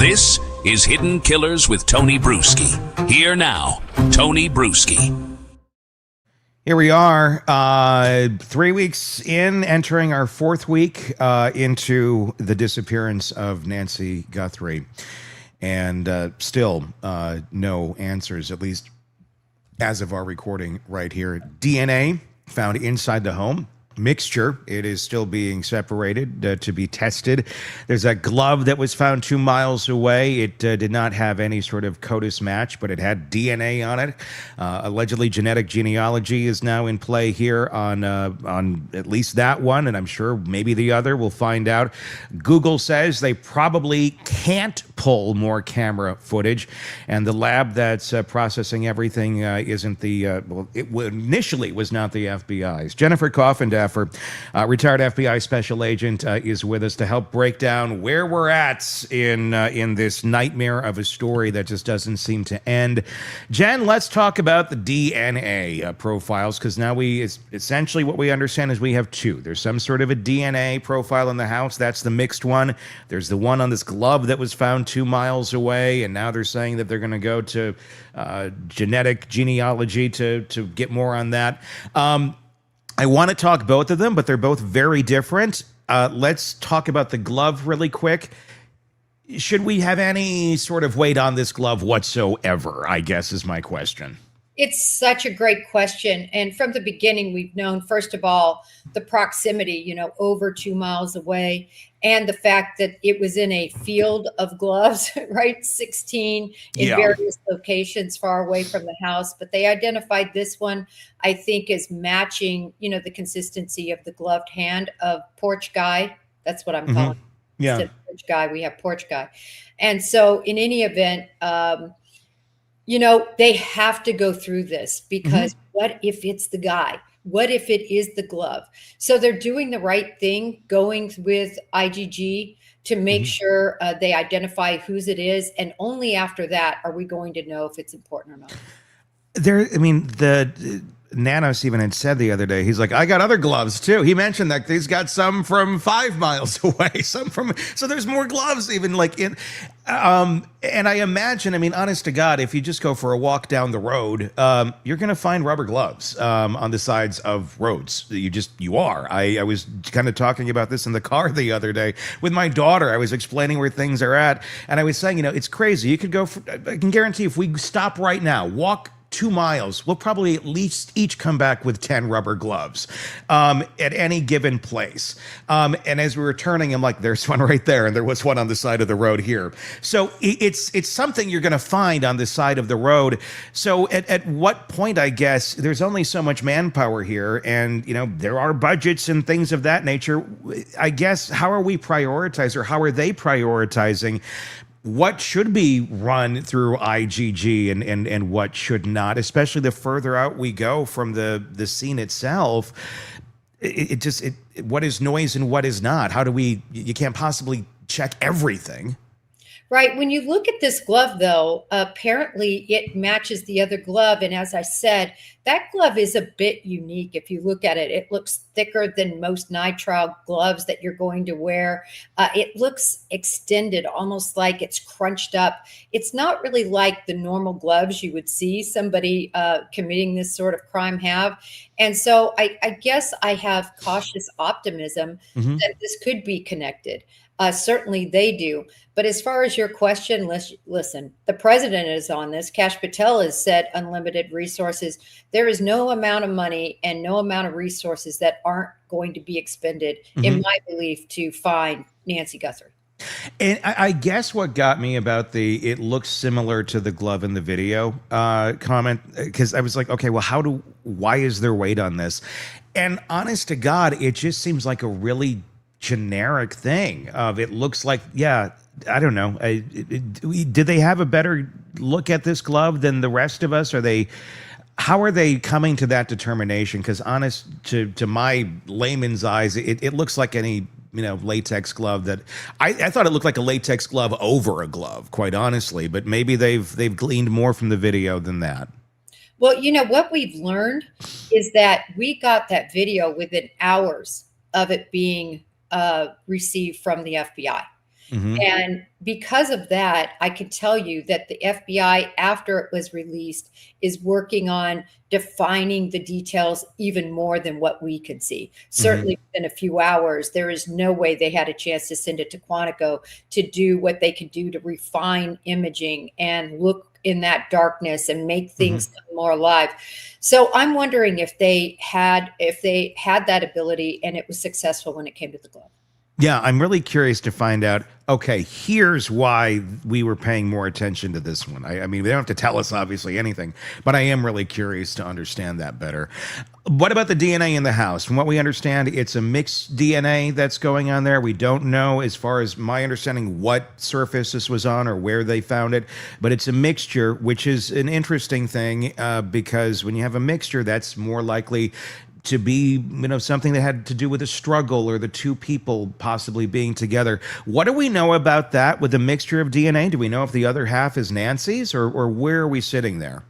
This is Hidden Killers with Tony Bruschi. Here now, Tony Bruschi. Here we are, 3 weeks in, entering our fourth week into the disappearance of Nancy Guthrie. And still no answers, at least as of our recording right here. DNA found inside the home. Mixture, it is still being separated to be tested. There's a glove that was found 2 miles away. It did not have any sort of CODIS match, but it had DNA on it. Allegedly, genetic genealogy is now in play here on at least that one, and I'm sure maybe the other. We'll find out. Google says they probably can't pull more camera footage, and the lab that's processing everything isn't the, well, it initially was not the FBI's. Jennifer Coffindaffer, retired FBI special agent, is with us to help break down where we're at in this nightmare of a story that just doesn't seem to end. Jen, let's talk about the DNA profiles, because now essentially what we understand is we have two. There's some sort of a DNA profile in the house. That's the mixed one. There's the one on this glove that was found 2 miles away, and now they're saying that they're going to go to genetic genealogy to get more on that. I want to talk both of them, but they're both very different. Let's talk about the glove really quick. Should we have any sort of weight on this glove whatsoever, I guess is my question. It's such a great question. And from the beginning, we've known, first of all, the proximity, over 2 miles away, and the fact that it was in a field of gloves, right? 16 in various locations far away from the house. But they identified this one, I think, as matching, the consistency of the gloved hand of Porch Guy. That's what I'm calling. Yeah. Instead of Porch Guy, we have Porch Guy. And so in any event, they have to go through this, because what if it's the guy? What if it is the glove? So they're doing the right thing, going with IGG to make sure they identify whose it is. And only after that are we going to know if it's important or not. The Nanos even had said the other day, he's like, I got other gloves too. He mentioned that he's got some from 5 miles away, so there's more gloves even and I imagine, honest to God, if you just go for a walk down the road, you're going to find rubber gloves on the sides of roads. You are. I was kind of talking about this in the car the other day with my daughter. I was explaining where things are at, and I was saying, it's crazy. You could go I can guarantee if we stop right now, walk 2 miles, we'll probably at least each come back with 10 rubber gloves at any given place. And as we were turning, I'm like, there's one right there, and there was one on the side of the road here. So it's something you're going to find on the side of the road. So at what point, I guess, there's only so much manpower here, and there are budgets and things of that nature. I guess, how are we prioritizing, or how are they prioritizing what should be run through IGG and what should not, especially the further out we go from the scene itself? What is noise and what is not? You can't possibly check everything. Right. When you look at this glove, though, apparently it matches the other glove. And as I said, that glove is a bit unique. If you look at it, it looks thicker than most nitrile gloves that you're going to wear. It looks extended, almost like it's crunched up. It's not really like the normal gloves you would see somebody committing this sort of crime have. And so I guess I have cautious optimism that this could be connected. Certainly they do. But as far as your question, listen, the president is on this. Kash Patel has said unlimited resources. There is no amount of money and no amount of resources that aren't going to be expended, in my belief, to find Nancy Guthrie. And I guess what got me about it looks similar to the glove in the video comment, because I was like, okay, well, why is there weight on this? And honest to God, it just seems like a really generic thing it looks like, I don't know. Did they have a better look at this glove than the rest of us? How are they coming to that determination? Because honest to my layman's eyes, it looks like any latex glove that I thought it looked like a latex glove over a glove, quite honestly. But maybe they've gleaned more from the video than that. Well, what we've learned is that we got that video within hours of it being received from the FBI. Mhm. And because of that, I can tell you that the FBI, after it was released, is working on defining the details even more than what we could see. Mhm. Certainly within a few hours, there is no way they had a chance to send it to Quantico to do what they could do to refine imaging and look in that darkness and make Mhm. things come more alive. So I'm wondering if they had that ability and it was successful when it came to the glove. Yeah, I'm really curious to find out. Okay, here's why we were paying more attention to this one. I mean, they don't have to tell us obviously anything, but I am really curious to understand that better. What about the DNA in the house? From what we understand, it's a mixed DNA that's going on there. We don't know, as far as my understanding, what surface this was on or where they found it, but it's a mixture, which is an interesting thing because when you have a mixture, that's more likely to be, something that had to do with a struggle or the two people possibly being together. What do we know about that with the mixture of DNA? Do we know if the other half is Nancy's, or where are we sitting there?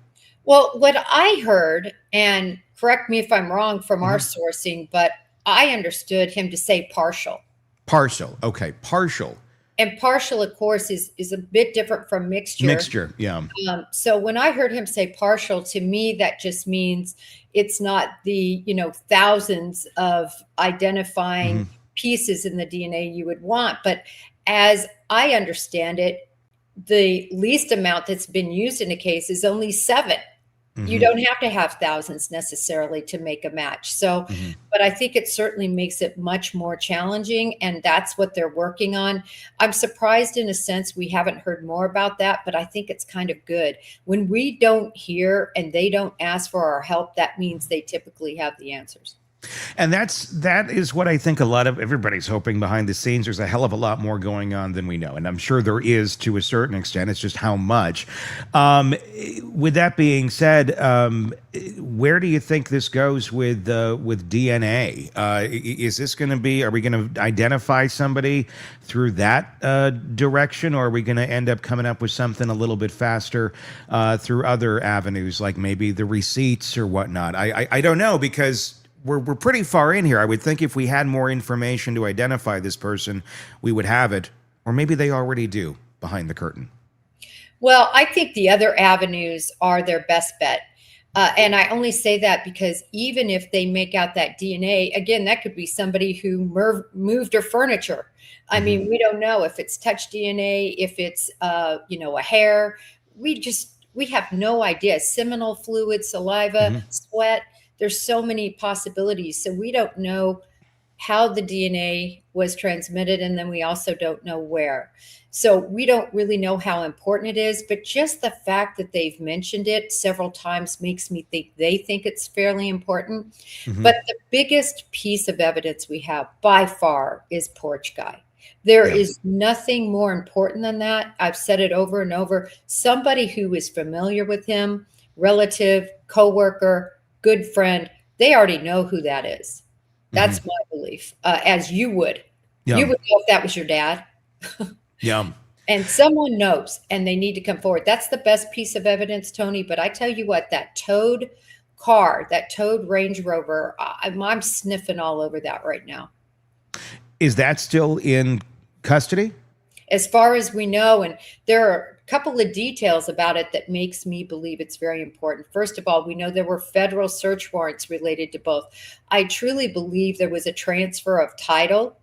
Well, what I heard, and correct me if I'm wrong from our Hmm. sourcing, but I understood him to say partial. Partial. Okay, partial. And partial, of course, is a bit different from mixture. Mixture. Yeah. So when I heard him say partial, to me, that just means it's not the, thousands of Hmm. identifying pieces in the DNA you would want. But as I understand it, the least amount that's been used in a case is only 7. You Hmm. don't have to have thousands necessarily to make a match. So, Hmm. but I think it certainly makes it much more challenging, and that's what they're working on. I'm surprised in a sense we haven't heard more about that, but I think it's kind of good. When we don't hear and they don't ask for our help, that means they typically have the answers. And that is what I think a lot of everybody's hoping behind the scenes. There's a hell of a lot more going on than we know, and I'm sure there is to a certain extent. It's just how much. Um, with that being said, where do you think this goes with DNA? Is this going to be? Are we going to identify somebody through that direction, or are we going to end up coming up with something a little bit faster through other avenues, like maybe the receipts or whatnot? I don't know, because we're pretty far in here. I would think if we had more information to identify this person, we would have it, or maybe they already do behind the curtain. Well, I think the other avenues are their best bet. And I only say that because even if they make out that DNA, again, that could be somebody who moved her furniture. I Hmm. mean, we don't know if it's touch DNA, if it's, a hair. We have no idea. Seminal fluid, saliva, Hmm. sweat. There's so many possibilities. So we don't know how the DNA was transmitted, and then we also don't know where. So we don't really know how important it is, but just the fact that they've mentioned it several times makes me think they think it's fairly important. Hmm. But the biggest piece of evidence we have by far is Porch Guy. There Yeah. is nothing more important than that. I've said it over and over. Somebody who is familiar with him, relative, coworker, good friend, they already know who that is. Hmm. That's my belief, as you would. You Yeah. would know if that was your dad. Yeah. And someone knows, and they need to come forward. That's the best piece of evidence, Tony. But I tell you what, that towed car, that towed Range Rover, I'm sniffing all over that right now. Is that still in custody? As far as we know, and there are a couple of details about it that makes me believe it's very important. First of all, we know there were federal search warrants related to both. I truly believe there was a transfer of title,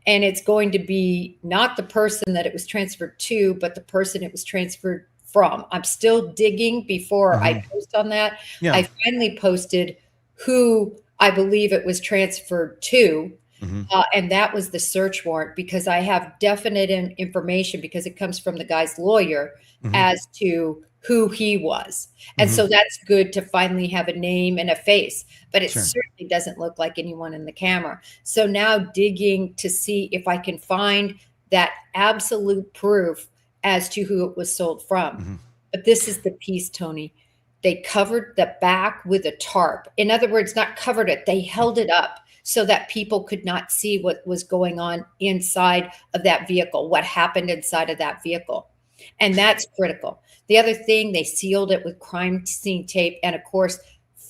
and it's going to be not the person that it was transferred to, but the person it was transferred from. I'm still digging before I Hmm. post on that. Yeah. I finally posted who I believe it was transferred to, Hmm. and that was the search warrant, because I have definite information, because it comes from the guy's lawyer, Hmm. as to who he was. And Hmm. so that's good to finally have a name and a face, but it Sure. certainly doesn't look like anyone in the camera. So now digging to see if I can find that absolute proof as to who it was sold from. Hmm. But this is the piece, Tony. They covered the back with a tarp. In other words, not covered it, they held it up so that people could not see what was going on inside of that vehicle, what happened inside of that vehicle. And that's critical. The other thing, they sealed it with crime scene tape. And of course,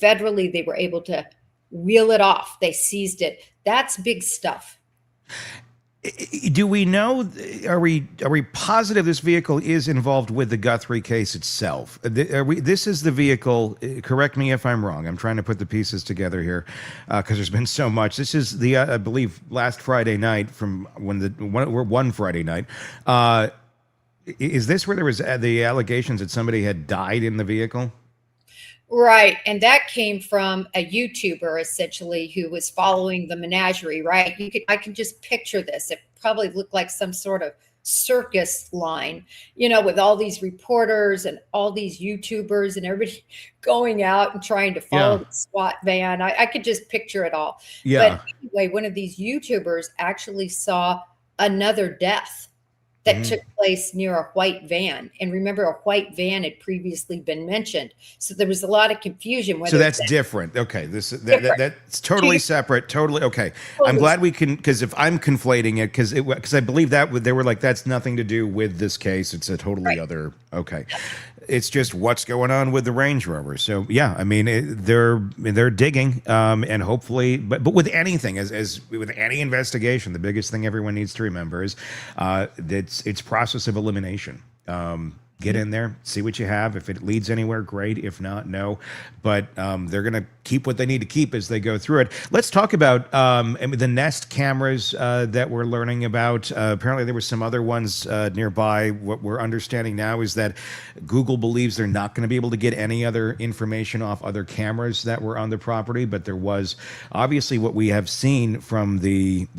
federally, they were able to reel it off. They seized it. That's big stuff. Do we know? Are we positive this vehicle is involved with the Guthrie case itself? This is the vehicle. Correct me if I'm wrong. I'm trying to put the pieces together here because there's been so much. This is the I believe last Friday night from one Friday night. Is this where there was the allegations that somebody had died in the vehicle? Right. And that came from a YouTuber essentially who was following the menagerie, right? I can just picture this. It probably looked like some sort of circus line, with all these reporters and all these YouTubers and everybody going out and trying to follow the SWAT van. I could just picture it all. Yeah. But anyway, one of these YouTubers actually saw another death that took place near a white van. And remember, a white van had previously been mentioned. So there was a lot of confusion. So that's different. Okay. That's totally separate. Totally. Okay. Totally. I'm glad we can, because if I'm conflating it, because I believe that they were like, that's nothing to do with this case. It's a totally other. Okay. It's just what's going on with the Range Rover. So yeah, I mean, they're digging, and hopefully, but with anything, as with any investigation, the biggest thing everyone needs to remember is that it's process of elimination. Get in there, see what you have. If it leads anywhere, great. If not, no. But they're going to keep what they need to keep as they go through it. Let's talk about the Nest cameras that we're learning about. Apparently, there were some other ones nearby. What we're understanding now is that Google believes they're not going to be able to get any other information off other cameras that were on the property. But there was obviously what we have seen from the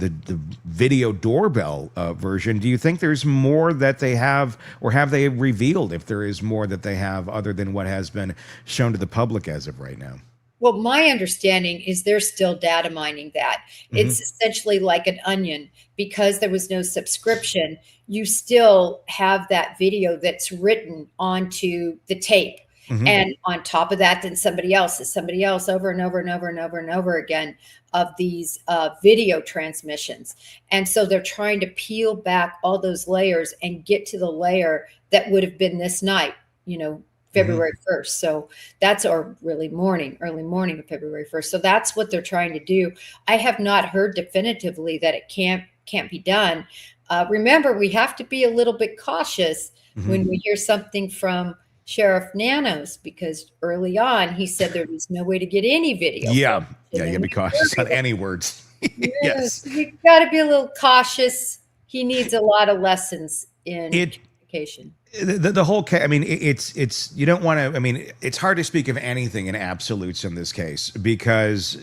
video doorbell version. Do you think there's more that they have, or have they revealed if there is more that they have other than what has been shown to the public as of right now? Well, my understanding is they're still data mining that. It's essentially like an onion. Because there was no subscription, you still have that video that's written onto the tape. And on top of that, then somebody else over and over and over and over and over again of these video transmissions. And so they're trying to peel back all those layers and get to the layer that would have been this night, February 1st. So that's, or really early morning of February 1st. So that's what they're trying to do. I have not heard definitively that it can't be done. Remember, we have to be a little bit cautious when we hear something from Sheriff Nanos, because early on he said there was no way to get any video. Yeah, you gotta be cautious on any words. Yes, you got to be a little cautious. He needs a lot of lessons in education. The whole case, I mean, it's you don't want to, I mean, it's hard to speak of anything in absolutes in this case because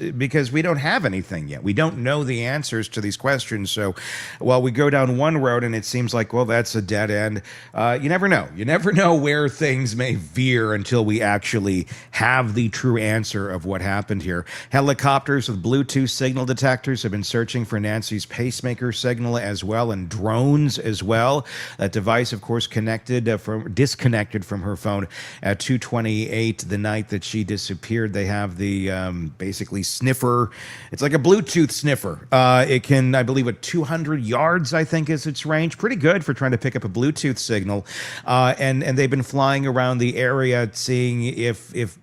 we don't have anything yet. We don't know the answers to these questions. So while we go down one road and it seems like, well, that's a dead end, you never know. You never know where things may veer until we actually have the true answer of what happened here. Helicopters with Bluetooth signal detectors have been searching for Nancy's pacemaker signal as well, and drones as well. That device, of course, disconnected from her phone at 2:28 the night that she disappeared. They have the basically sniffer. It's like a Bluetooth sniffer. It can, I believe, at 200 yards, I think, is its range. Pretty good for trying to pick up a Bluetooth signal. And they've been flying around the area, seeing if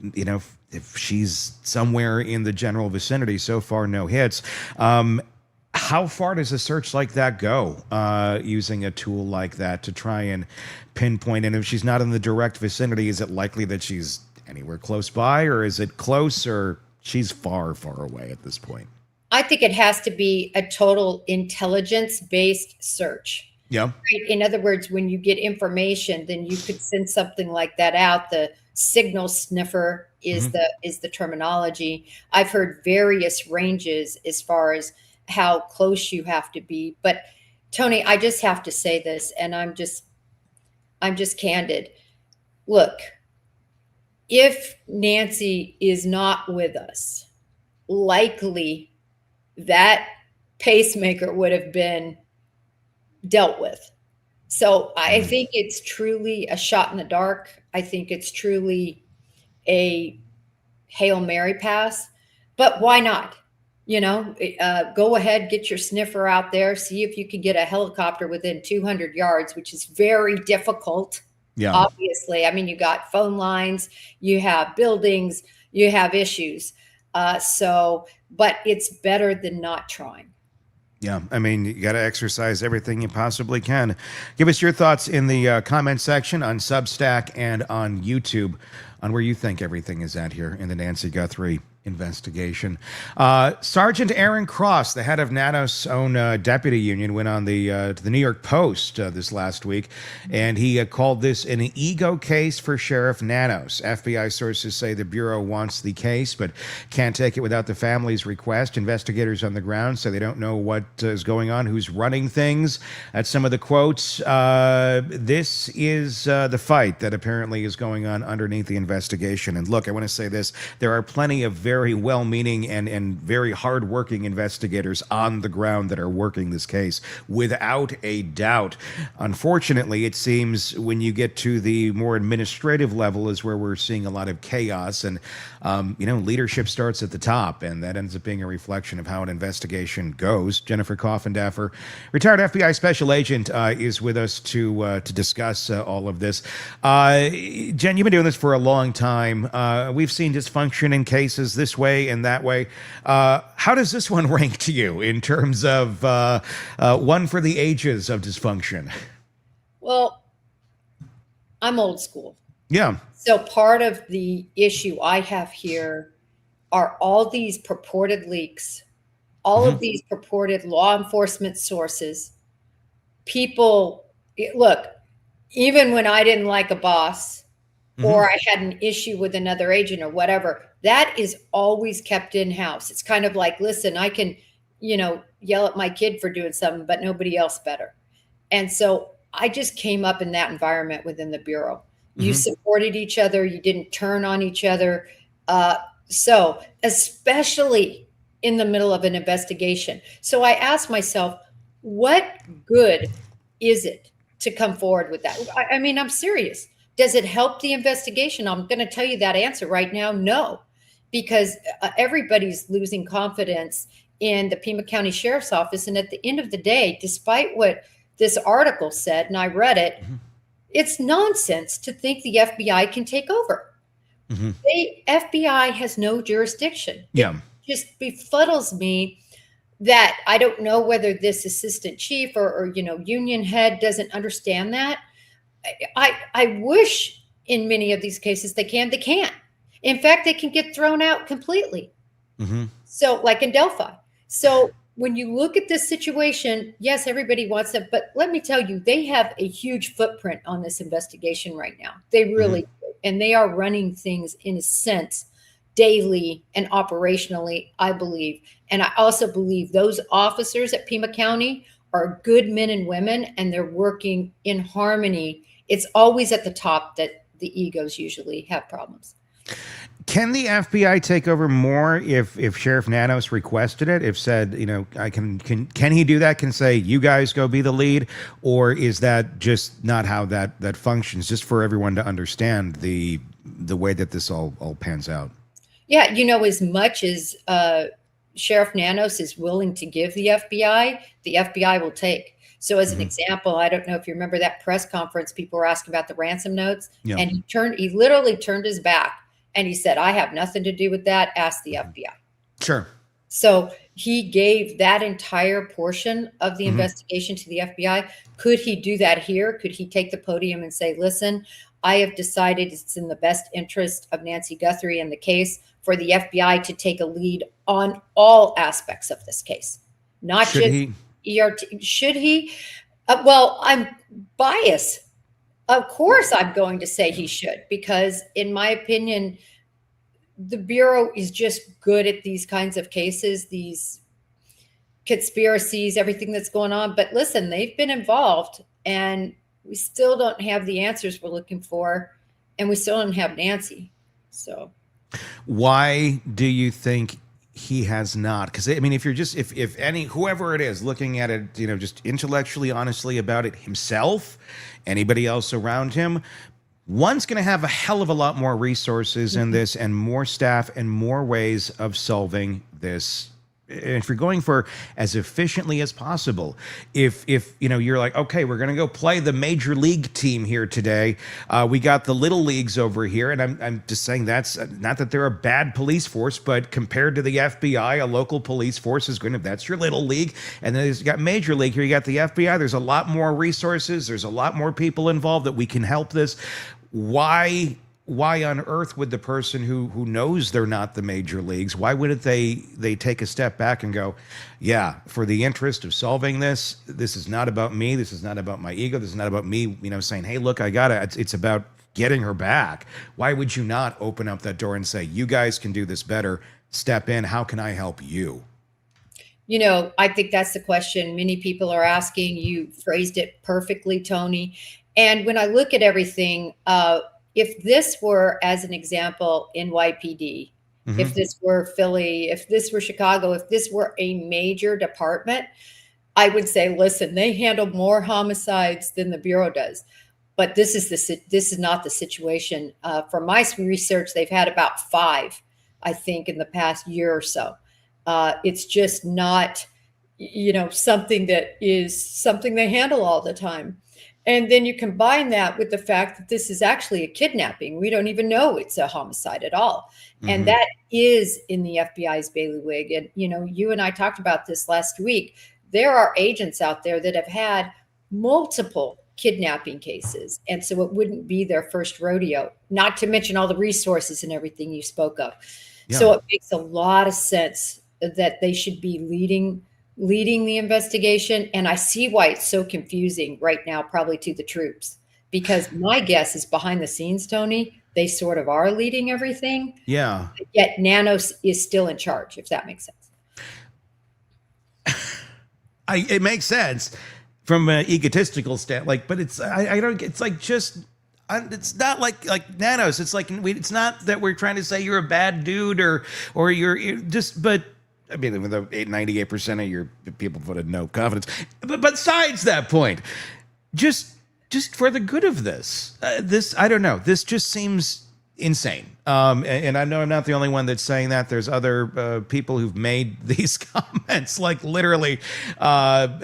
she's somewhere in the general vicinity. So far, no hits. How far does a search like that go, using a tool like that to try and pinpoint? And if she's not in the direct vicinity, is it likely that she's anywhere close by, or is it close, or she's far, far away at this point? I think it has to be a total intelligence-based search. Yeah. Right? In other words, when you get information, then you could send something like that out. The signal sniffer is the terminology. I've heard various ranges as far as how close you have to be. But Tony, I just have to say this, and I'm just candid. Look, if Nancy is not with us, likely that pacemaker would have been dealt with. So I think it's truly a shot in the dark. I think it's truly a Hail Mary pass, but why not? Go ahead, get your sniffer out there, see if you can get a helicopter within 200 yards, which is very difficult. Yeah. Obviously. I mean, you got phone lines, you have buildings, you have issues. But it's better than not trying. Yeah, I mean, you got to exercise everything you possibly can. Give us your thoughts in the comment section on Substack and on YouTube on where you think everything is at here in the Nancy Guthrie investigation. Sergeant Aaron Cross, the head of NANO's own deputy union, went on to the New York Post this last week, and he called this an ego case for Sheriff Nanos. FBI sources say the Bureau wants the case, but can't take it without the family's request. Investigators on the ground say they don't know what is going on, who's running things. That's some of the quotes. This is the fight that apparently is going on underneath the investigation. And look, I want to say this. There are plenty of very well-meaning and very hard-working investigators on the ground that are working this case, without a doubt. Unfortunately, it seems when you get to the more administrative level is where we're seeing a lot of chaos, and leadership starts at the top, and that ends up being a reflection of how an investigation goes. Jennifer Coffindaffer, retired FBI special agent, is with us to discuss all of this. Jen, you've been doing this for a long time. We've seen dysfunction in cases this way and that way. How does this one rank to you in terms of one for the ages of dysfunction? Well, I'm old school. Yeah. So part of the issue I have here are all these purported leaks, all of these purported law enforcement sources. People, look, even when I didn't like a boss or I had an issue with another agent or whatever, that is always kept in-house. It's kind of like, listen, I can, yell at my kid for doing something, but nobody else better. And so I just came up in that environment within the Bureau. You supported each other. You didn't turn on each other. So especially in the middle of an investigation. So I asked myself, what good is it to come forward with that? I mean, I'm serious. Does it help the investigation? I'm going to tell you that answer right now. No, because everybody's losing confidence in the Pima County Sheriff's Office. And at the end of the day, despite what this article said, and I read it, it's nonsense to think the FBI can take over. The FBI has no jurisdiction. Yeah. It just befuddles me that I don't know whether this assistant chief or union head doesn't understand that. I wish in many of these cases they can. They can't. In fact, they can get thrown out completely. So like in Delphi. So when you look at this situation, yes, everybody wants it, but let me tell you, they have a huge footprint on this investigation right now. They really do. And they are running things in a sense daily and operationally, I believe. And I also believe those officers at Pima County are good men and women, and they're working in harmony. It's always at the top that the egos usually have problems. Can the FBI take over more if Sheriff Nanos requested it? If said, I can he do that? Can say, you guys go be the lead? Or is that just not how that functions? Just for everyone to understand the way that this all pans out. Yeah, as much as Sheriff Nanos is willing to give the FBI will take. So as an example, I don't know if you remember that press conference, people were asking about the ransom notes, and he literally turned his back and he said, I have nothing to do with that. Ask the FBI. Sure. So he gave that entire portion of the investigation to the FBI. Could he do that here? Could he take the podium and say, listen, I have decided it's in the best interest of Nancy Guthrie and the case for the FBI to take a lead on all aspects of this case, not just ERT. Should he? Well, I'm biased. Of course, I'm going to say he should, because in my opinion, the Bureau is just good at these kinds of cases, these conspiracies, everything that's going on. But listen, they've been involved, and we still don't have the answers we're looking for, and we still don't have Nancy. So why do you think he has not? Because I mean, if you're just if any whoever it is looking at it, just intellectually, honestly about it himself, anybody else around him, one's going to have a hell of a lot more resources in this, and more staff, and more ways of solving this if you're going for as efficiently as possible, if you're like, okay, we're going to go play the major league team here today. We got the little leagues over here, and I'm just saying that's not that they're a bad police force, but compared to the FBI, a local police force is going to, that's your little league. And then you got major league here, you got the FBI. There's a lot more resources. There's a lot more people involved that we can help this. Why on earth would the person who knows they're not the major leagues, why wouldn't they take a step back and go, yeah, for the interest of solving this is not about me. This is not about my ego. This is not about me, saying, hey, look, I got it. It's about getting her back. Why would you not open up that door and say, you guys can do this better. Step in. How can I help you? I think that's the question many people are asking. You phrased it perfectly, Tony. And when I look at everything, if this were, as an example, NYPD, if this were Philly, if this were Chicago, if this were a major department, I would say, listen, they handle more homicides than the Bureau does. But this is not the situation. From my research, they've had about 5, I think, in the past year or so. It's just not, something they handle all the time. And then you combine that with the fact that this is actually a kidnapping. We don't even know it's a homicide at all. And that is in the FBI's bailiwick. And, you and I talked about this last week. There are agents out there that have had multiple kidnapping cases. And so it wouldn't be their first rodeo, not to mention all the resources and everything you spoke of. Yeah. So it makes a lot of sense that they should be leading the investigation. And I see why it's so confusing right now, probably to the troops, because my guess is behind the scenes, Tony, they sort of are leading everything. Yeah. Yet Nanos is still in charge, if that makes sense. It makes sense from an egotistical standpoint, but it's, I don't, it's like just, it's not like Nanos. It's like, it's not that we're trying to say you're a bad dude or you're just, but I mean, with 98% of your people voted no confidence. But besides that point, just for the good of this, I don't know. This just seems insane. And I know I'm not the only one that's saying that. There's other people who've made these comments, like literally an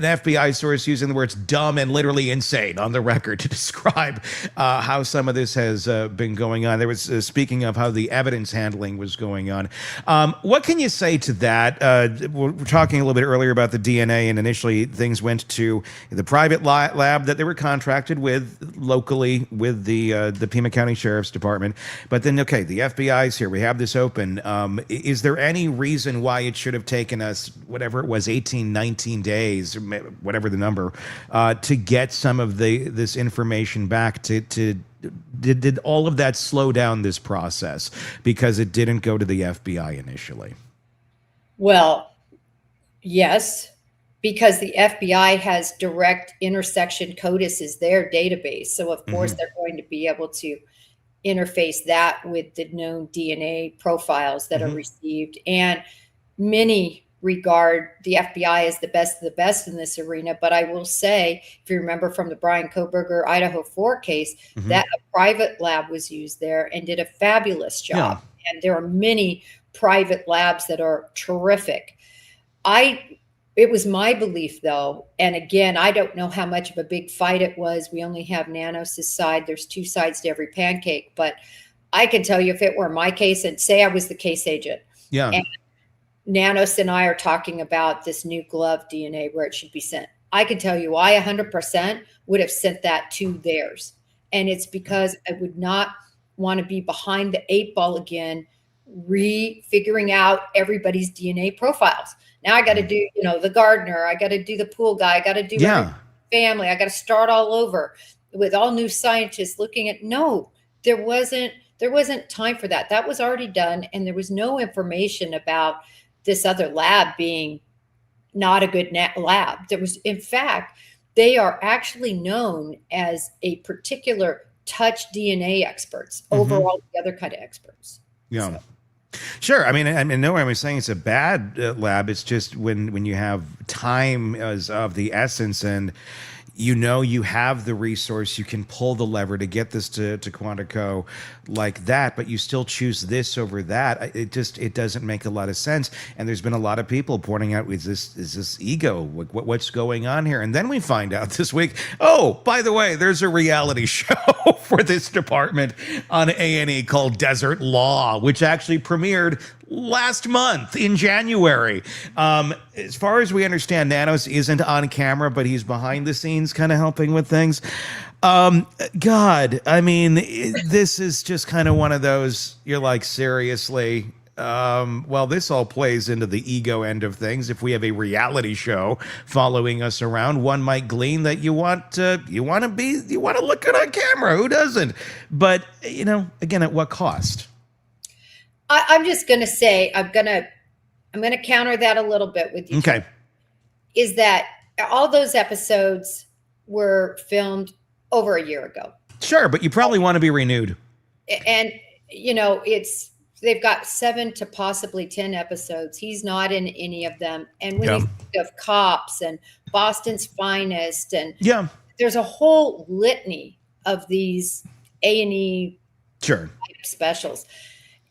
FBI source using the words dumb and literally insane on the record to describe how some of this has been going on. There was, speaking of how the evidence handling was going on. What can you say to that? We're talking a little bit earlier about the DNA, and initially things went to the private lab that they were contracted with locally with the Pima County Sheriff's Department. But then, okay, the FBI's here. We have this open. Is there any reason why it should have taken us, whatever it was, 18, 19 days, whatever the number, to get some of this information back? Did all of that slow down this process because it didn't go to the FBI initially? Well, yes, because the FBI has direct intersection. CODIS is their database. So, of course, they're going to be able to interface that with the known DNA profiles that are received. And many regard the FBI as the best of the best in this arena. But I will say, if you remember from the Bryan Kohberger Idaho 4 case, that a private lab was used there and did a fabulous job. Yeah. And there are many private labs that are terrific. It was my belief, though, and again, I don't know how much of a big fight it was. We only have Nanos' side. There's 2 sides to every pancake. But I can tell you, if it were my case, and say I was the case agent, and Nanos and I are talking about this new glove DNA, where it should be sent, I can tell you I 100% would have sent that to theirs. And it's because I would not want to be behind the 8 ball again, figuring out everybody's DNA profiles. Now I got to do, the gardener. I got to do the pool guy. I got to do family. I got to start all over with all new scientists looking at. No, there wasn't time for that. That was already done, and there was no information about this other lab being not a good lab. There was, in fact, they are actually known as a particular touch DNA experts over all the other kind of experts. Yeah. So. Sure. I mean, no one was saying it's a bad lab. It's just when you have time as of the essence, and you have the resource, you can pull the lever to get this to Quantico like that, but you still choose this over that. It doesn't make a lot of sense. And there's been a lot of people pointing out, is this ego? What's going on here? And then we find out this week, oh, by the way, there's a reality show for this department on A&E called Desert Law, which actually premiered last month in January. As far as we understand, Nanos isn't on camera, but he's behind the scenes kind of helping with things. God, I mean, this is just kind of one of those, you're like, seriously. Well, this all plays into the ego end of things. If we have a reality show following us around, one might glean that you want to look good on camera. Who doesn't? But, again, at what cost? I'm just going to say, I'm going to counter that a little bit with you. Okay. Is that all those episodes were filmed over a year ago. Sure, but you probably want to be renewed. And, they've got 7 to possibly 10 episodes. He's not in any of them. And when you think of Cops and Boston's Finest, and there's a whole litany of these A&E specials.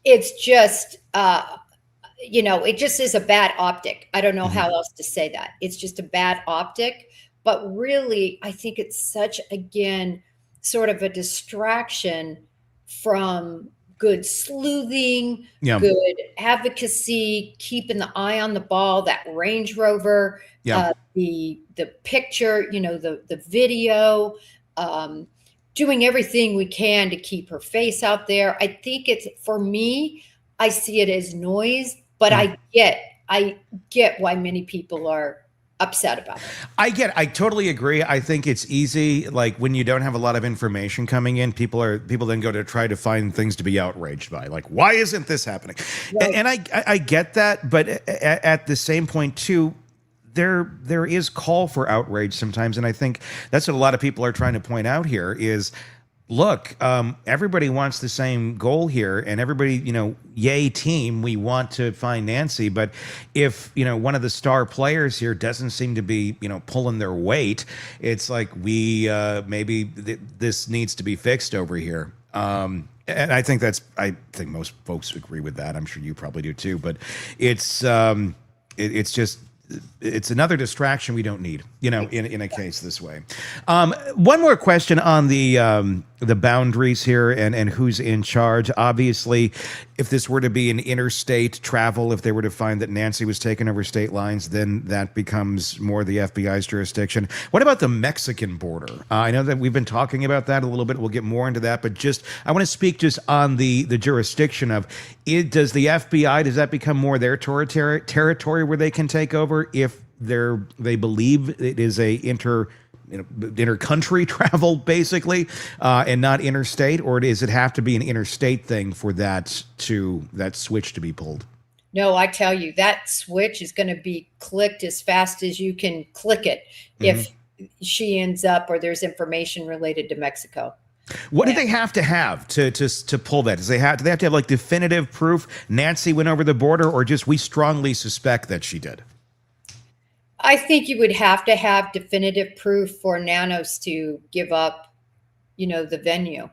It's just, it just is a bad optic. I don't know how else to say that. It's just a bad optic. But really, I think it's such, again, sort of a distraction from good sleuthing, good advocacy, keeping the eye on the ball, that Range Rover, the picture, the video, doing everything we can to keep her face out there. I think for me, I see it as noise, but I get why many people are upset about it. I totally agree. I think it's easy, like when you don't have a lot of information coming in, people then go to try to find things to be outraged by, like, why isn't this happening? Right. And I get that, but at the same point too, there is call for outrage sometimes, and I think that's what a lot of people are trying to point out here is, look, everybody wants the same goal here, and everybody, yay team, we want to find Nancy. But if, one of the star players here doesn't seem to be, pulling their weight, it's like maybe this needs to be fixed over here. And I think most folks agree with that. I'm sure you probably do too. But it's just, it's another distraction we don't need, in a case this way. One more question on the boundaries here and who's in charge. Obviously, if this were to be an interstate travel, if they were to find that Nancy was taking over state lines, then that becomes more the FBI's jurisdiction. What about the Mexican border? I know that we've been talking about that a little bit. We'll get more into that, but I want to speak just on the jurisdiction of it. Does the FBI, does that become more their territory where they can take over if they believe it is a inter-country travel, basically, and not interstate, or does it have to be an interstate thing for that switch to be pulled? No, I tell you, that switch is going to be clicked as fast as you can click it if she ends up or there's information related to Mexico. What do they have to pull that? Do they have to have like definitive proof Nancy went over the border, or just we strongly suspect that she did? I think you would have to have definitive proof for Nanos to give up, the venue,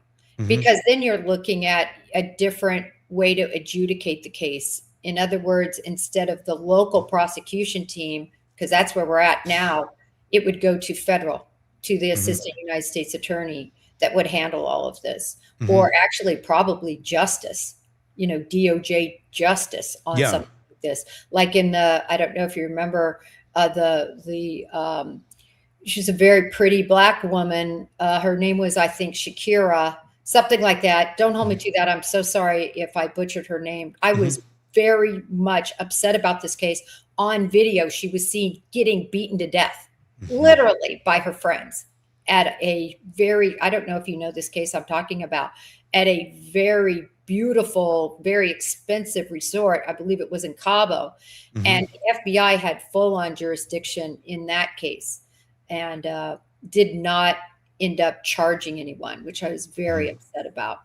because then you're looking at a different way to adjudicate the case. In other words, instead of the local prosecution team, because that's where we're at now, it would go to federal, to the assistant United States attorney that would handle all of this, or actually probably justice, DOJ justice on something like this. Like in I don't know if you remember, she's a very pretty Black woman. Her name was, I think, Shakira, something like that. Don't hold me to that. I'm so sorry if I butchered her name. I was very much upset about this case. On video, she was seen getting beaten to death, literally, by her friends at a very, I don't know if you know this case I'm talking about, at a very beautiful, very expensive resort. I believe it was in Cabo. And the FBI had full-on jurisdiction in that case and did not end up charging anyone, which I was very upset about.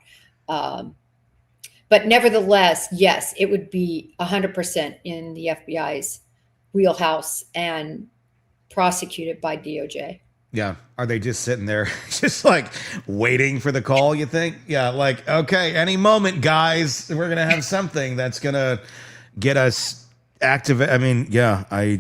But nevertheless, yes, it would be 100% in the FBI's wheelhouse and prosecuted by DOJ. Yeah. Are they just sitting there, just like waiting for the call, you think? Yeah. Like, okay, any moment, guys, we're going to have something that's going to get us active. I mean, yeah, I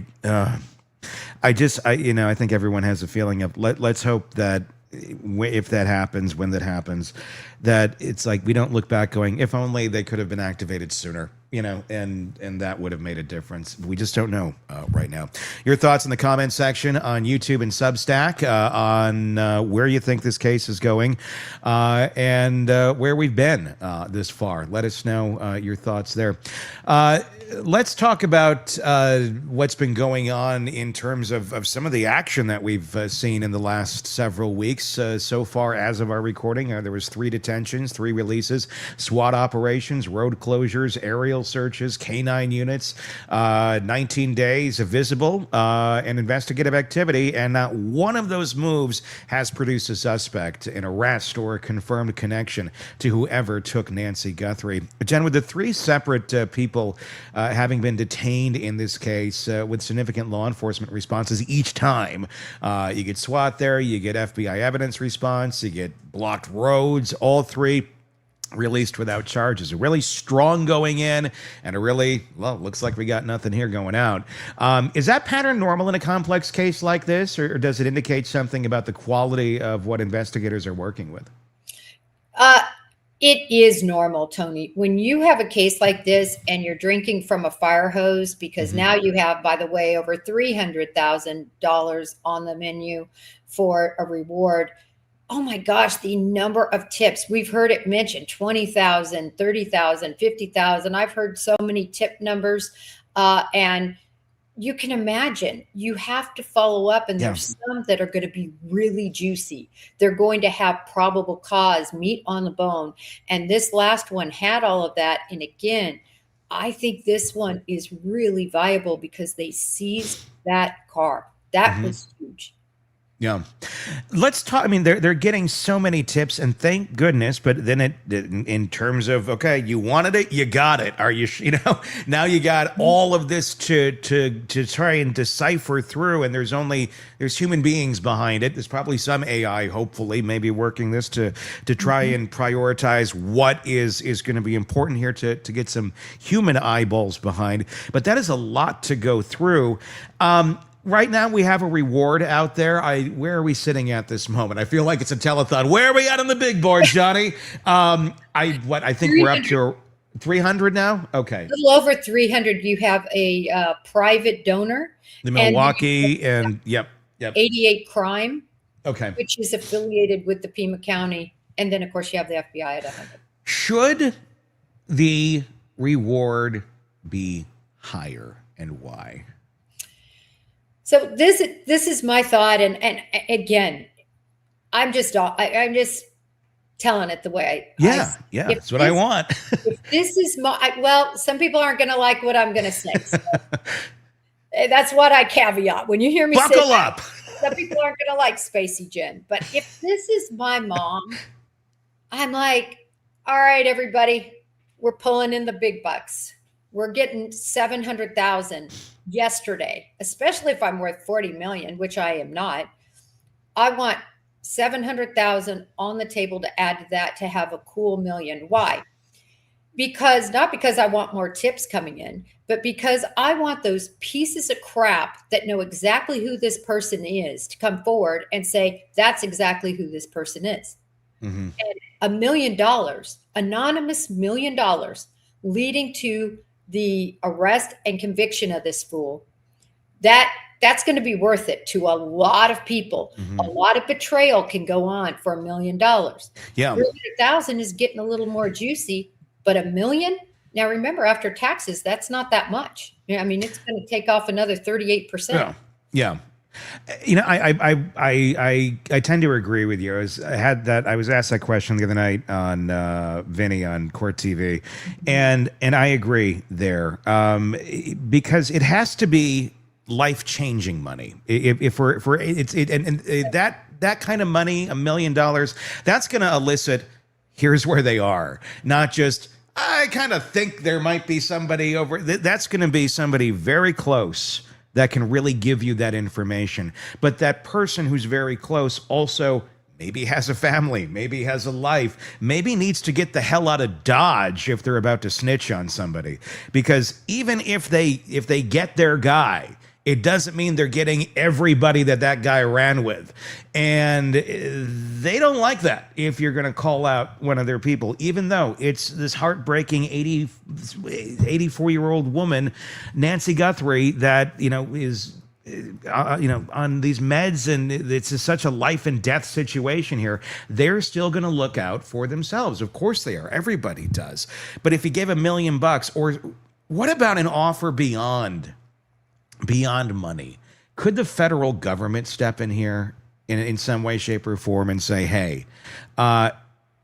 think everyone has a feeling of let's hope that if that happens, when that happens, that it's like we don't look back going, if only they could have been activated sooner, and that would have made a difference. We just don't know right now. Your thoughts in the comment section on YouTube and Substack on where you think this case is going and where we've been this far. Let us know your thoughts there. Let's talk about what's been going on in terms of some of the action that we've seen in the last several weeks. So far, as of our recording, there was 3 detentions, 3 releases, SWAT operations, road closures, aerial searches, K9 units, 19 days of visible and investigative activity, and not one of those moves has produced a suspect, an arrest, or a confirmed connection to whoever took Nancy Guthrie. Jen, with the 3 separate people having been detained in this case with significant law enforcement responses each time. You get SWAT there, you get FBI evidence response, you get blocked roads, all 3 released without charges. A really strong going in and a really, well, looks like we got nothing here going out. Is that pattern normal in a complex case like this, or does it indicate something about the quality of what investigators are working with? It is normal, Tony. When you have a case like this and you're drinking from a fire hose, because now you have, by the way, over $300,000 on the menu for a reward. Oh my gosh, the number of tips. We've heard it mentioned, 20,000, 30,000, 50,000. I've heard so many tip numbers. And you can imagine you have to follow up, and there's some that are going to be really juicy. They're going to have probable cause, meat on the bone. And this last one had all of that. And again, I think this one is really viable because they seized that car. That was huge. Yeah. Let's talk. I mean, they're getting so many tips, and thank goodness. But then in terms of, okay, you wanted it, you got it. Are you, now you got all of this to try and decipher through, and there's human beings behind it. There's probably some AI, hopefully, maybe working this to try and prioritize what is going to be important here to get some human eyeballs behind. But that is a lot to go through. Right now, we have a reward out there. Where are we sitting at this moment? I feel like it's a telethon. Where are we at on the big board, Johnny? I think we're up to 300 now. Okay, a little over 300. You have a private donor, the Milwaukee, and yep, 88 Crime, okay, which is affiliated with the Pima County, and then of course you have the FBI at 100. Should the reward be higher, and why? So this is my thought, and again, I'm just telling it the way that's what I want. If this is well, some people aren't going to like what I'm going to say. So that's what I caveat when you hear me buckle say up. Some people aren't going to like Spacey Jen, but if this is my mom, I'm like, all right, everybody, we're pulling in the big bucks. We're getting 700,000 yesterday, especially if I'm worth 40 million, which I am not. I want 700,000 on the table to add to that to have a cool million. Why? Not because I want more tips coming in, but because I want those pieces of crap that know exactly who this person is to come forward and say, that's exactly who this person is. And $1 million, anonymous $1 million, leading to the arrest and conviction of this fool, that's going to be worth it to a lot of people. A lot of betrayal can go on for $1 million. Yeah, 300,000 is getting a little more juicy, but $1 million. Now remember, after taxes, that's not that much. I mean, it's going to take off another 38%. Yeah. I tend to agree with you. I was asked that question the other night on Vinny on Court TV, and I agree there because it has to be life-changing money. If that kind of money, $1 million, that's going to elicit, here's where they are, not just, I kind of think there might be somebody over. That's going to be somebody very close that can really give you that information. But that person who's very close also maybe has a family, maybe has a life, maybe needs to get the hell out of Dodge if they're about to snitch on somebody. Because even if they get their guy, it doesn't mean they're getting everybody that guy ran with. And they don't like that if you're going to call out one of their people, even though it's this heartbreaking 84-year-old woman, Nancy Guthrie, that, is on these meds, and it's such a life and death situation here. They're still going to look out for themselves. Of course they are. Everybody does. But if you gave $1 million, or what about an offer beyond money? Could the federal government step in here in some way, shape, or form and say, hey,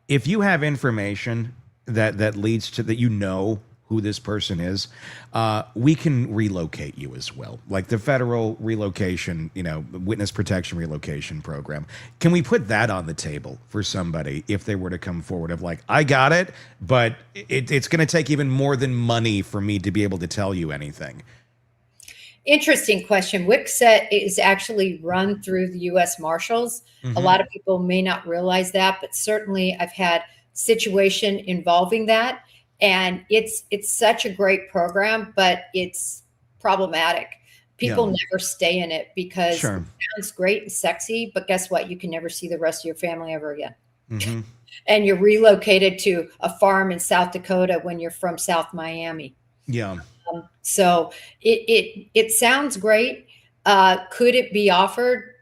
if you have information that leads to that, who this person is, we can relocate you as well. Like the federal relocation, witness protection relocation program. Can we put that on the table for somebody if they were to come forward of like, I got it, but it's going to take even more than money for me to be able to tell you anything? Interesting question. WICSET is actually run through the U.S. Marshals. A lot of people may not realize that, but certainly I've had situation involving that. And it's such a great program, but it's problematic. People never stay in it because it sounds great and sexy, but guess what? You can never see the rest of your family ever again. And you're relocated to a farm in South Dakota when you're from South Miami. Yeah. So it sounds great. Could it be offered?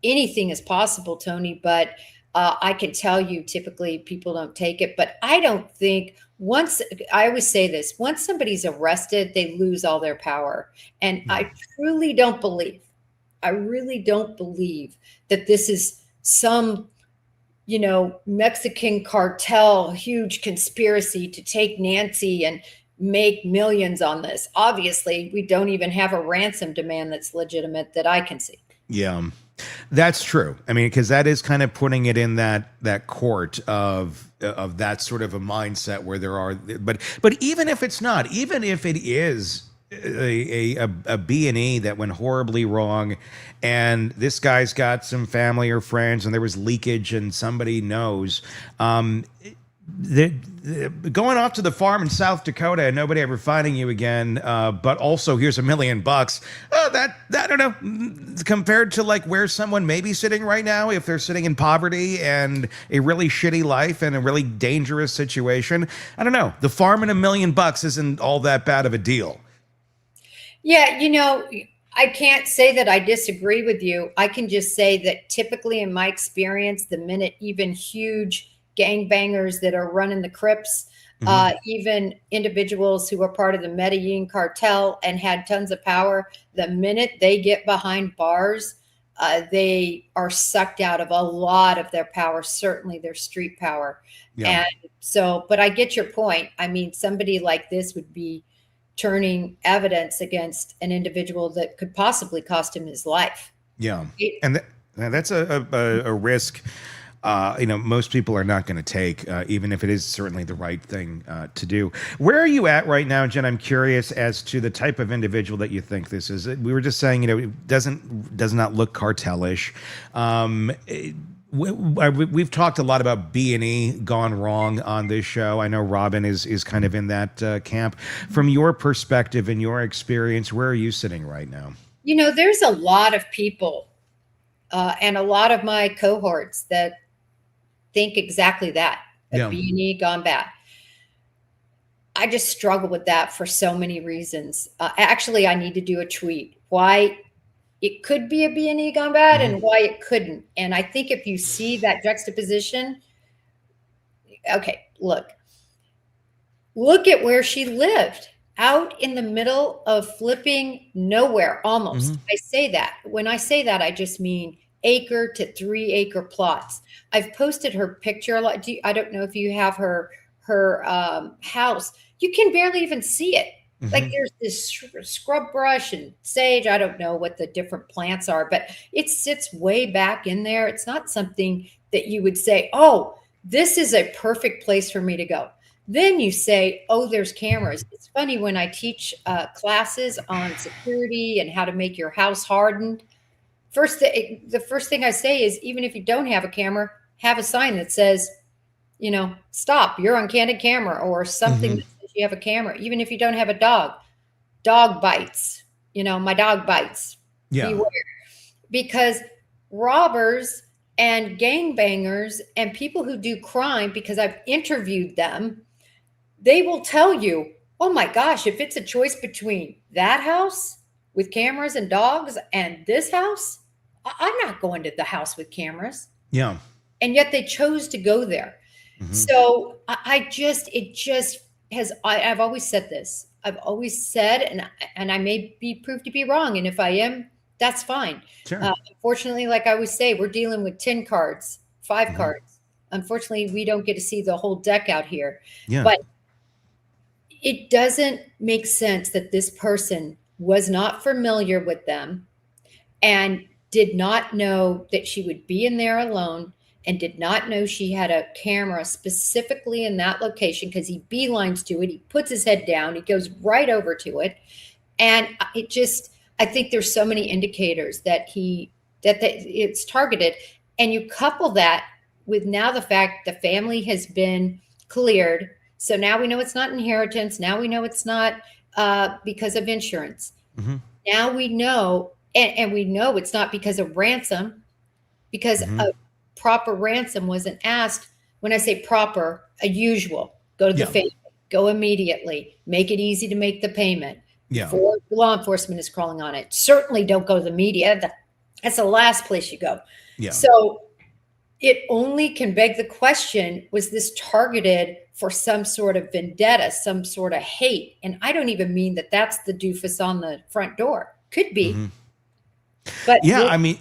Anything is possible, Tony, but I can tell you typically people don't take it. But I don't think I always say this, once somebody's arrested, they lose all their power. And I really don't believe that this is some, Mexican cartel, huge conspiracy to take Nancy and make millions on this. Obviously, we don't even have a ransom demand that's legitimate that I can see. Yeah, that's true. I mean, because that is kind of putting it in that court of that sort of a mindset where there are, but even if it's not, even if it is a B&E that went horribly wrong, and this guy's got some family or friends, and there was leakage, and somebody knows. Going off to the farm in South Dakota and nobody ever finding you again, but also here's $1 million. That I don't know, compared to like where someone may be sitting right now, if they're sitting in poverty and a really shitty life and a really dangerous situation. I don't know. The farm and $1 million isn't all that bad of a deal. Yeah, I can't say that I disagree with you. I can just say that typically in my experience, the minute even huge gangbangers that are running the Crips, even individuals who are part of the Medellin cartel and had tons of power, the minute they get behind bars, they are sucked out of a lot of their power, certainly their street power. And so, but I get your point. I mean, somebody like this would be turning evidence against an individual that could possibly cost him his life. Yeah. And that's a risk most people are not going to take, even if it is certainly the right thing to do. Where are you at right now, Jen? I'm curious as to the type of individual that you think this is. We were just saying, it does not look cartelish. We've talked a lot about B&E gone wrong on this show. I know Robin is kind of in that camp. From your perspective and your experience, where are you sitting right now? There's a lot of people and a lot of my cohorts that think exactly that, B&E gone bad. I just struggle with that for so many reasons. Actually, I need to do a tweet why it could be a B&E gone bad and why it couldn't. And I think if you see that juxtaposition, okay, look at where she lived, out in the middle of flipping nowhere, almost. I say that. When I say that, I just mean acre to 3 acre plots. I've posted her picture a lot. I don't know if you have her house. You can barely even see it. Like there's this scrub brush and sage. I don't know what the different plants are, but it sits way back in there. It's not something that you would say, oh, this is a perfect place for me to go. Then you say, oh, there's cameras. It's funny when I teach classes on security and how to make your house hardened. The first thing I say is, even if you don't have a camera, have a sign that says, stop, you're on candid camera, or something that says you have a camera. Even if you don't have a dog bites, my dog bites. Yeah. Beware. Because robbers and gangbangers and people who do crime, because I've interviewed them, they will tell you, oh my gosh, if it's a choice between that house with cameras and dogs and this house, I'm not going to the house with cameras. Yeah. And yet they chose to go there. So I've always said this. I've always said, and I may be proved to be wrong. And if I am, that's fine. Sure. Unfortunately, like I always say, we're dealing with 10 cards, 5 cards. Unfortunately, we don't get to see the whole deck out here. Yeah. But it doesn't make sense that this person was not familiar with them and did not know that she would be in there alone, and did not know she had a camera specifically in that location, because he beelines to it. He puts his head down. He goes right over to it. And I think there's so many indicators that it's targeted. And you couple that with now the fact the family has been cleared. So now we know it's not inheritance. Now we know it's not because of insurance. Now we know, and we know it's not because of ransom, because a proper ransom wasn't asked. When I say proper, a usual. Go to the family. Go immediately. Make it easy to make the payment. Before law enforcement is crawling on it. Certainly don't go to the media. That's the last place you go. So it only can beg the question, was this targeted for some sort of vendetta, some sort of hate? And I don't even mean that that's the doofus on the front door. Could be. But I mean,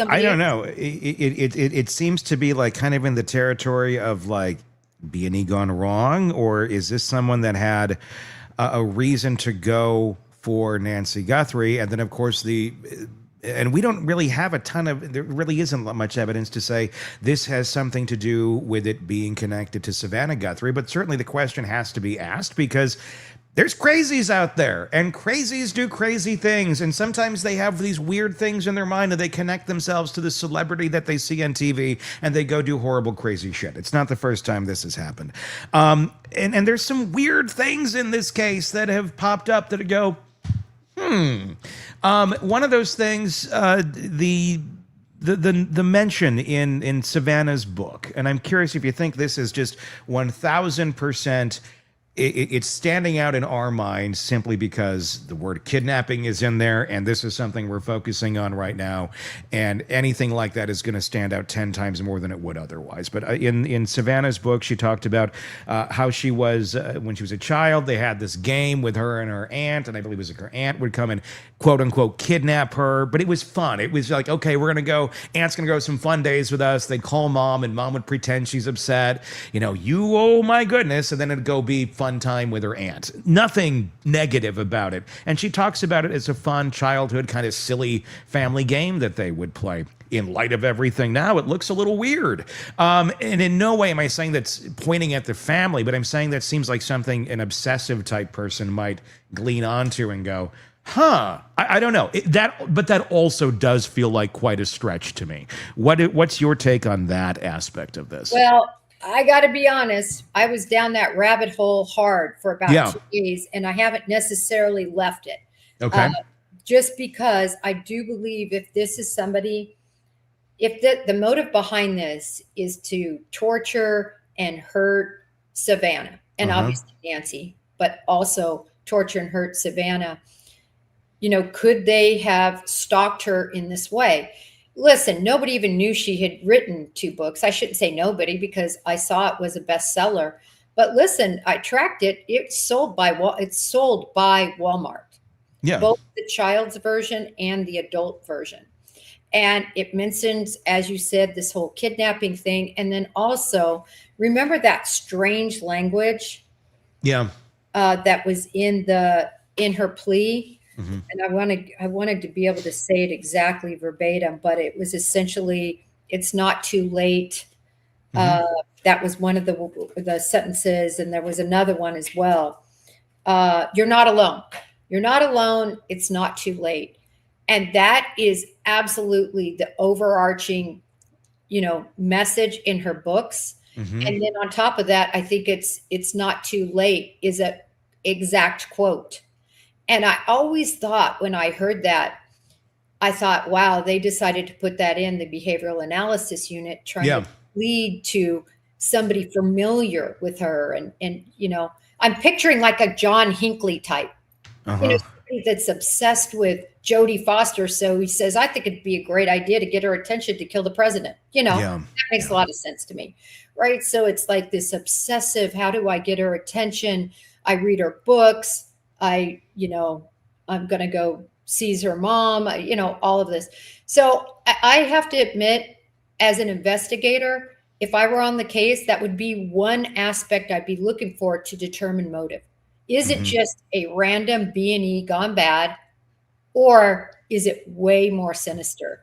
I don't know. It seems to be like kind of in the territory of like B&E gone wrong, or is this someone that had a reason to go for Nancy Guthrie? And then, of course, and we don't really have there really isn't much evidence to say this has something to do with it being connected to Savannah Guthrie, but certainly the question has to be asked, because there's crazies out there, and crazies do crazy things, and sometimes they have these weird things in their mind and they connect themselves to the celebrity that they see on TV, and they go do horrible, crazy shit. It's not the first time this has happened. And there's some weird things in this case that have popped up that go, one of those things, the mention in Savannah's book, and I'm curious if you think this is just 1,000%. It's standing out in our minds simply because the word kidnapping is in there, and this is something we're focusing on right now, and anything like that is going to stand out 10 times more than it would otherwise. But in Savannah's book, she talked about how she was, when she was a child, they had this game with her and her aunt, and I believe it was like her aunt would come and quote-unquote kidnap her, but it was fun. It was like, okay, we're going to go, aunt's going to go some fun days with us. They'd call mom, and mom would pretend she's upset. Oh my goodness, and then it'd go be fun time with her aunt. Nothing negative about it. And she talks about it as a fun childhood kind of silly family game that they would play. In light of everything now, it looks a little weird. And in no way am I saying that's pointing at the family, but I'm saying that seems like something an obsessive type person might glean onto and go, I don't know. But that also does feel like quite a stretch to me. What's your take on that aspect of this? Well, I got to be honest. I was down that rabbit hole hard for about 2 days, and I haven't necessarily left it. Okay. Just because I do believe if this is somebody, if the motive behind this is to torture and hurt Savannah, and obviously Nancy, but also torture and hurt Savannah, could they have stalked her in this way? Listen, nobody even knew she had written 2 books. I shouldn't say nobody, because I saw it was a bestseller. But listen, I tracked it. It's sold by Walmart. Yeah. Both the child's version and the adult version. And it mentions, as you said, this whole kidnapping thing. And then also, remember that strange language? Yeah. That was in her plea. And I wanted to be able to say it exactly verbatim, but it was essentially, it's not too late. That was one of the sentences, and there was another one as well. You're not alone. You're not alone. It's not too late. And that is absolutely the overarching, message in her books. And then on top of that, I think it's not too late is a exact quote. And I always thought when I heard that, I thought, wow, they decided to put that in the behavioral analysis unit, trying to lead to somebody familiar with her. And I'm picturing like a John Hinckley type, somebody that's obsessed with Jodie Foster. So he says, I think it'd be a great idea to get her attention to kill the president. That makes a lot of sense to me. Right. So it's like this obsessive, how do I get her attention? I read her books. I'm going to go seize her mom, all of this. So I have to admit, as an investigator, if I were on the case, that would be one aspect I'd be looking for to determine motive. Is it just a random B&E gone bad, or is it way more sinister?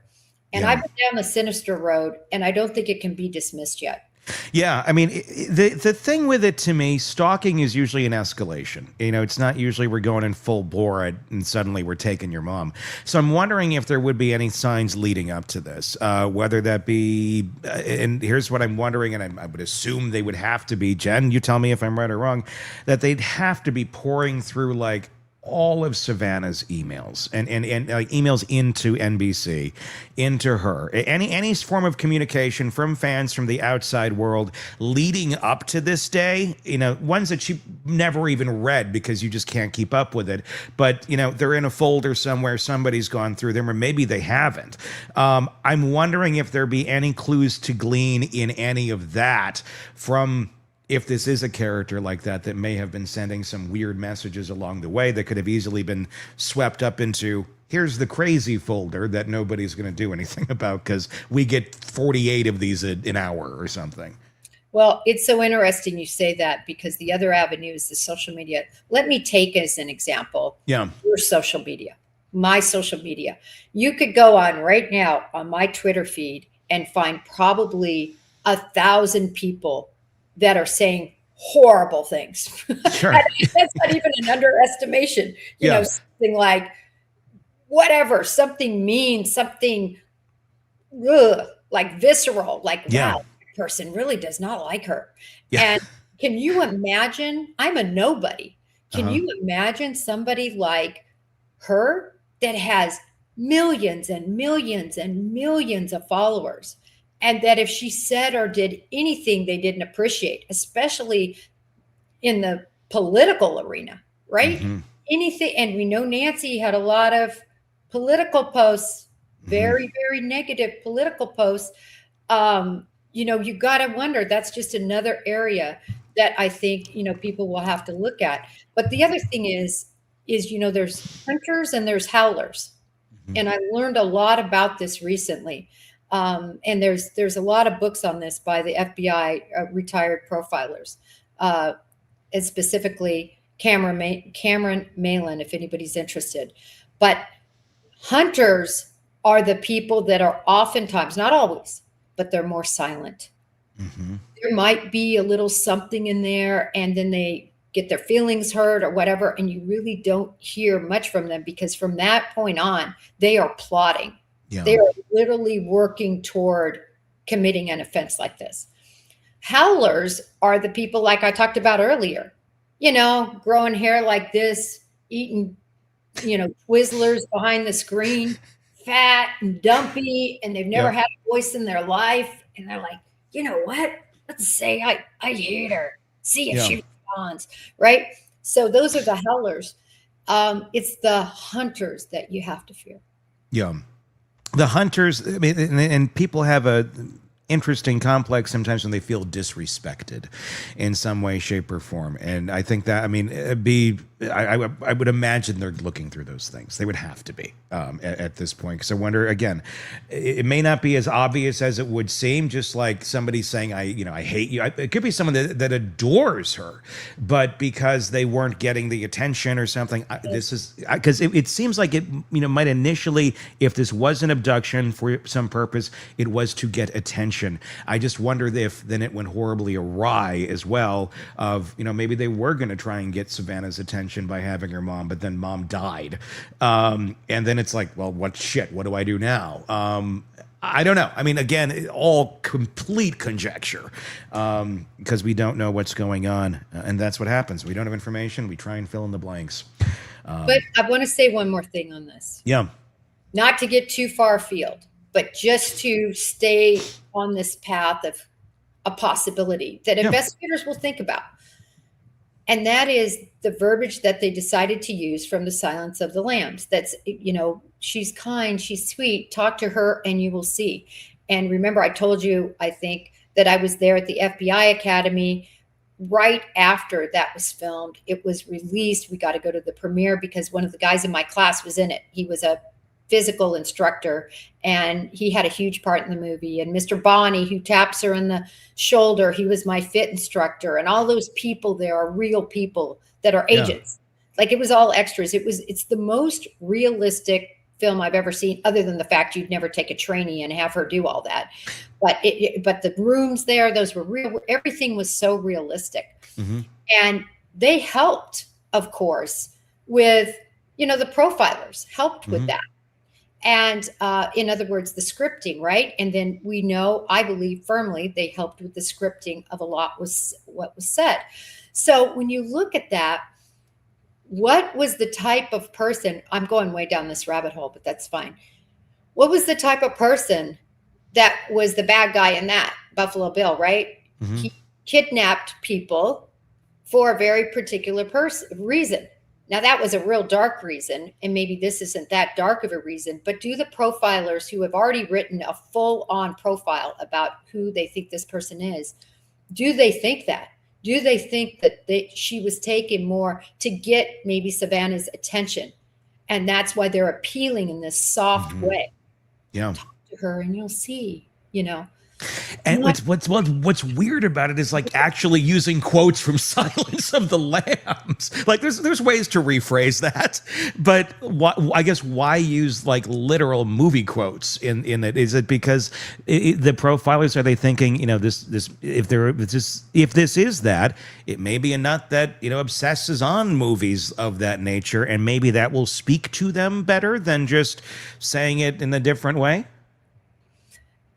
And I've been down the sinister road, and I don't think it can be dismissed yet. Yeah, I mean, the thing with it, to me, stalking is usually an escalation. It's not usually we're going in full bore and suddenly we're taking your mom. So I'm wondering if there would be any signs leading up to this, whether that be, and here's what I'm wondering, and I would assume they would have to be, Jen, you tell me if I'm right or wrong, that they'd have to be pouring through like all of Savannah's emails and like emails into NBC, into her, any form of communication from fans from the outside world leading up to this day, ones that she never even read because you just can't keep up with it. But, they're in a folder somewhere. Somebody's gone through them, or maybe they haven't. I'm wondering if there be any clues to glean in any of that from, if this is a character like that may have been sending some weird messages along the way that could have easily been swept up into, here's the crazy folder that nobody's going to do anything about because we get 48 of these an hour or something. Well, it's so interesting you say that, because the other avenue is the social media. Let me take as an example your social media, my social media. You could go on right now on my Twitter feed and find probably 1,000 people that are saying horrible things. Sure. That's not even an underestimation. Something like whatever, something mean, something like visceral, like, wow, that person really does not like her. And can you imagine? I'm a nobody. Can you imagine somebody like her that has millions and millions and millions of followers? And that if she said or did anything they didn't appreciate, especially in the political arena, right? Anything. And we know Nancy had a lot of political posts, very, very negative political posts. You got to wonder, that's just another area that I think, people will have to look at. But the other thing is, there's hunters and there's howlers. And I learned a lot about this recently. And there's a lot of books on this by the FBI retired profilers, and specifically Cameron Malin, if anybody's interested. But hunters are the people that are oftentimes, not always, but they're more silent. There might be a little something in there, and then they get their feelings hurt or whatever, and you really don't hear much from them, because from that point on, they are plotting. They are literally working toward committing an offense like this. Howlers are the people like I talked about earlier, growing hair like this, eating, Twizzlers behind the screen, fat and dumpy, and they've never had a voice in their life. And they're like, you know what? Let's say I hate her. See if she responds, right? So those are the howlers. It's the hunters that you have to fear. Yeah. The hunters, I mean, and people have a interesting complex sometimes when they feel disrespected in some way, shape, or form. And I think that, I mean, I would imagine they're looking through those things. They would have to be at this point. Because I wonder, again, it may not be as obvious as it would seem, just like somebody saying, I hate you. It could be someone that adores her, but because they weren't getting the attention or something, this is, because it seems like it, might initially, if this was an abduction for some purpose, it was to get attention attention. I just wonder if then it went horribly awry as well, of, maybe they were going to try and get Savannah's attention by having her mom, but then mom died. And then it's like, well, what do I do now? I don't know. I mean, again, all complete conjecture, because we don't know what's going on. And that's what happens. We don't have information. We try and fill in the blanks. But I want to say one more thing on this. Yeah. Not to get too far afield, but just to stay on this path of a possibility that investigators will think about. And that is the verbiage that they decided to use from The Silence of the Lambs. That's, she's kind, she's sweet, talk to her and you will see. And remember, I told you, I think, that I was there at the FBI Academy right after that was filmed. It was released. We got to go to the premiere because one of the guys in my class was in it. He was a physical instructor and he had a huge part in the movie. And Mr. Bonney, who taps her in the shoulder, he was my fit instructor. And all those people there are real people that are agents. Like, it was all extras. It's the most realistic film I've ever seen, other than the fact you'd never take a trainee and have her do all that. But but the rooms there, those were real. Everything was so realistic. Mm-hmm. And they helped, of course, with, the profilers helped with that. And in other words, the scripting, right? And then we know, I believe firmly, they helped with the scripting of a lot was what was said. So when you look at that, what was the type of person? I'm going way down this rabbit hole, but that's fine. What was the type of person that was the bad guy in that Buffalo Bill, right? Mm-hmm. He kidnapped people for a very particular reason. Now, that was a real dark reason, and maybe this isn't that dark of a reason, but do the profilers who have already written a full-on profile about who they think this person is, do they think that? Do they think that she was taken more to get maybe Savannah's attention? And that's why they're appealing in this soft way. Yeah. Talk to her and you'll see, And what's weird about it is like actually using quotes from Silence of the Lambs. Like there's ways to rephrase that, but I guess why use like literal movie quotes in it? Is it because the profilers, are they thinking, if this is that, it may be a nut that obsesses on movies of that nature, and maybe that will speak to them better than just saying it in a different way?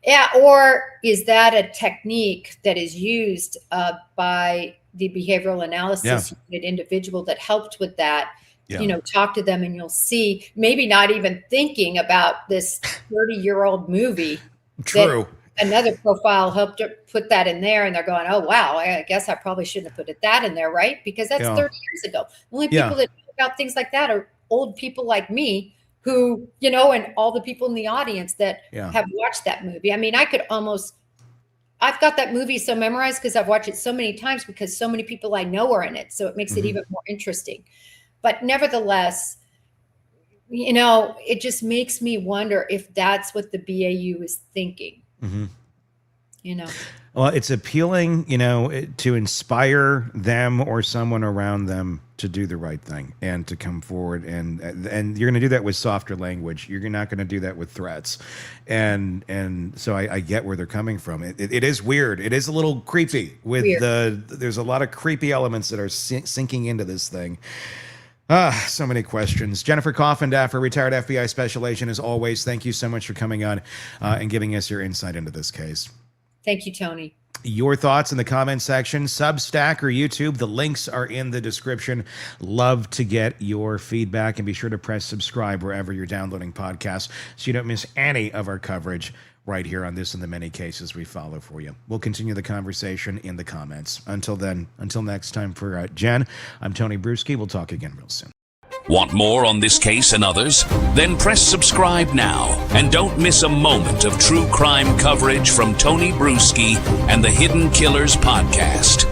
Yeah, or is that a technique that is used by the behavioral analysis individual that helped with that? Yeah. Talk to them and you'll see, maybe not even thinking about this 30-year-old movie. True. Another profile helped put that in there, and they're going, oh, wow, I guess I probably shouldn't have put that in there, right? Because that's 30 years ago. The only people that know about things like that are old people like me, who, and all the people in the audience that have watched that movie. I mean, I've got that movie so memorized because I've watched it so many times because so many people I know are in it. So it makes it even more interesting. But nevertheless, it just makes me wonder if that's what the BAU is thinking. Well, it's appealing, to inspire them or someone around them to do the right thing and to come forward. And you're going to do that with softer language. You're not going to do that with threats. And so I get where they're coming from. It is weird. It is a little creepy with there's a lot of creepy elements that are sinking into this thing. So many questions. Jennifer Coffindaffer, retired FBI special agent, as always, thank you so much for coming on and giving us your insight into this case. Thank you, Tony. Your thoughts in the comment section, Substack or YouTube. The links are in the description. Love to get your feedback, and be sure to press subscribe wherever you're downloading podcasts so you don't miss any of our coverage right here on this and the many cases we follow for you. We'll continue the conversation in the comments. Until then, until next time, for Jen, I'm Tony Bruschi. We'll talk again real soon. Want more on this case and others? Then press subscribe now and don't miss a moment of true crime coverage from Tony Bruschi and the Hidden Killers podcast.